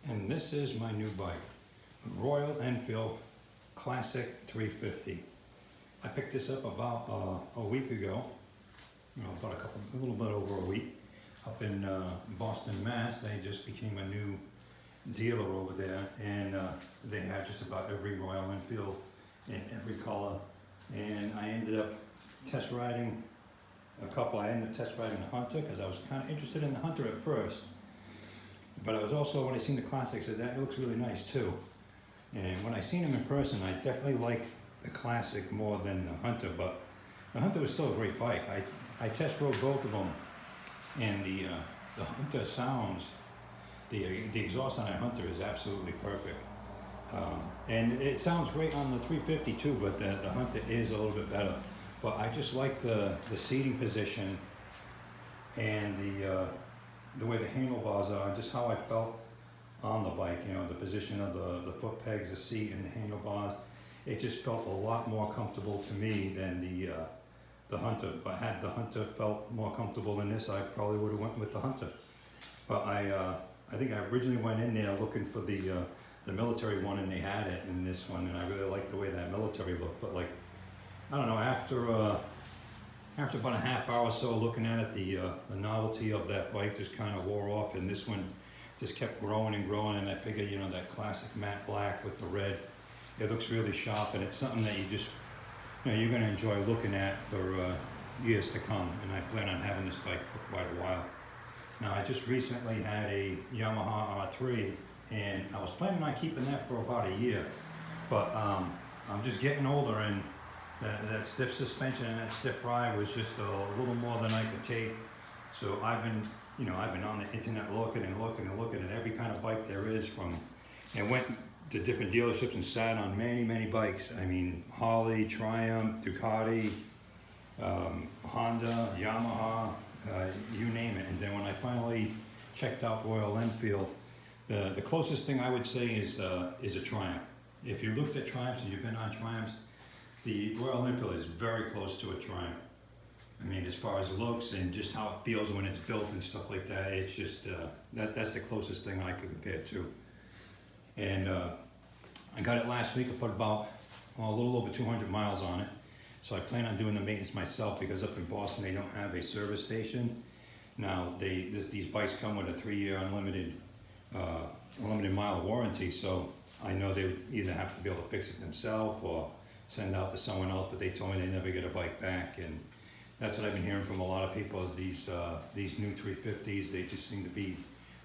And this is my new bike, Royal Enfield Classic 350. I picked this up about a week ago, a little bit over a week, up in Boston, Mass. They just became a new dealer over there, and they had just about every Royal Enfield in every color. And I ended up test riding a couple. I ended up test riding the Hunter because I was kind of interested in the Hunter at first. But I was also, when I seen the Classic, I said, that looks really nice too. And when I seen him in person, I definitely like the Classic more than the Hunter, but the Hunter was still a great bike. I test rode both of them, and the Hunter sounds, the exhaust on that Hunter is absolutely perfect. And it sounds great on the 350 too, but the Hunter is a little bit better. But I just like the seating position and the way the handlebars are, just how I felt on the bike, the position of the foot pegs, the seat, and the handlebars. It just felt a lot more comfortable to me than the Hunter. But had the Hunter felt more comfortable than this, I probably would have went with the Hunter. But I think I originally went in there looking for the military one, and they had it in this one, and I really liked the way that military looked. But I don't know, after about a half hour or so looking at it, the novelty of that bike just kind of wore off, and this one just kept growing and growing. And I figured, that classic matte black with the red, it looks really sharp, and it's something that you just, you're going to enjoy looking at for years to come. And I plan on having this bike for quite a while. Now, I just recently had a Yamaha R3, and I was planning on keeping that for about a year, but I'm just getting older, and that stiff suspension and that stiff ride was just a little more than I could take. So I've been on the internet looking at every kind of bike there is, and went to different dealerships and sat on many bikes. I mean, Harley, Triumph, Ducati, Honda, Yamaha, you name it. And then when I finally checked out Royal Enfield, the closest thing I would say is a Triumph. If you looked at Triumphs and you've been on Triumphs, the Royal Enfield is very close to a Triumph. I mean, as far as looks and just how it feels when it's built and stuff like that, it's just, that's the closest thing I could compare to. And I got it last week. I put about a little over 200 miles on it. So I plan on doing the maintenance myself, because up in Boston they don't have a service station. Now, these bikes come with a 3-year unlimited mile warranty, so I know they would either have to be able to fix it themselves or send out to someone else, but they told me they never get a bike back. And that's what I've been hearing from a lot of people, is these new 350s, they just seem to be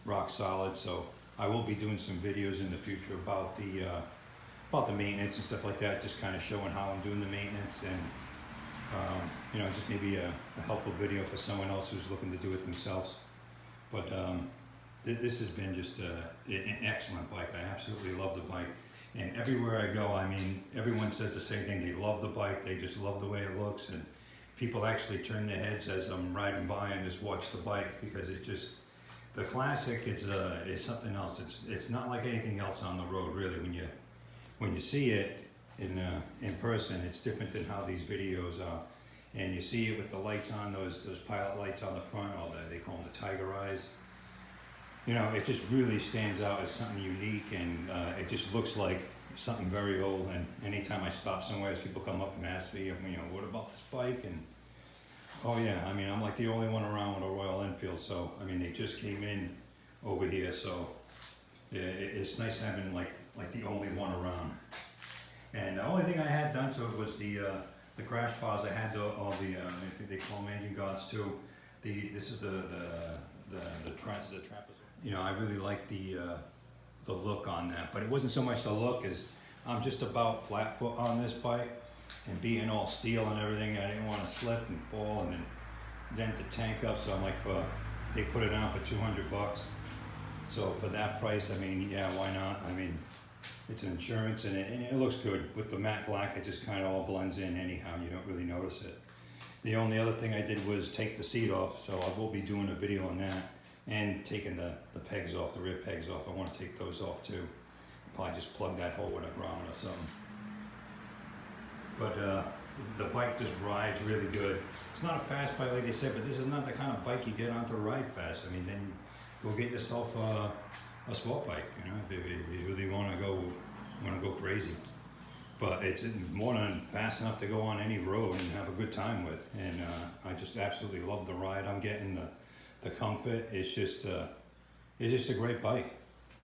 rock solid. So I will be doing some videos in the future about the maintenance and stuff like that, just kind of showing how I'm doing the maintenance, and just maybe a helpful video for someone else who's looking to do it themselves. But this has been just an excellent bike. I absolutely love the bike. And everywhere I go, I mean, everyone says the same thing. They love the bike. They just love the way it looks. And people actually turn their heads as I'm riding by and just watch the bike, because the Classic is something else. It's not like anything else on the road, really. When you see it in person, it's different than how these videos are. And you see it with the lights on, those pilot lights on the front, they call them the Tiger Eyes. It just really stands out as something unique, and it just looks like something very old. And anytime I stop somewhere, people come up and ask me, what about this bike? And oh yeah, I mean, I'm like the only one around with a Royal Enfield. So I mean, they just came in over here, so yeah, it's nice having like the only one around. And the only thing I had done to it was the crash bars. I had all the they call them engine guards too. This is the trapezoid. I really like the look on that, but it wasn't so much the look as I'm just about flat foot on this bike, and being all steel and everything, I didn't want to slip and fall and then dent the tank up. So I'm like, they put it on for $200. So for that price, I mean, yeah, why not? I mean, it's an insurance, and it looks good. With the matte black, it just kind of all blends in anyhow. You don't really notice it. The only other thing I did was take the seat off, so I will be doing a video on that, and taking the pegs off, the rear pegs off. I want to take those off too. Probably just plug that hole with a grommet or something. But the bike just rides really good. It's not a fast bike like they said, but this is not the kind of bike you get on to ride fast. I mean, then go get yourself a sport bike, you know, if you really wanna go crazy. But it's more than fast enough to go on any road and have a good time with. And I just absolutely love the ride. I'm getting the comfort. It's just a great bike.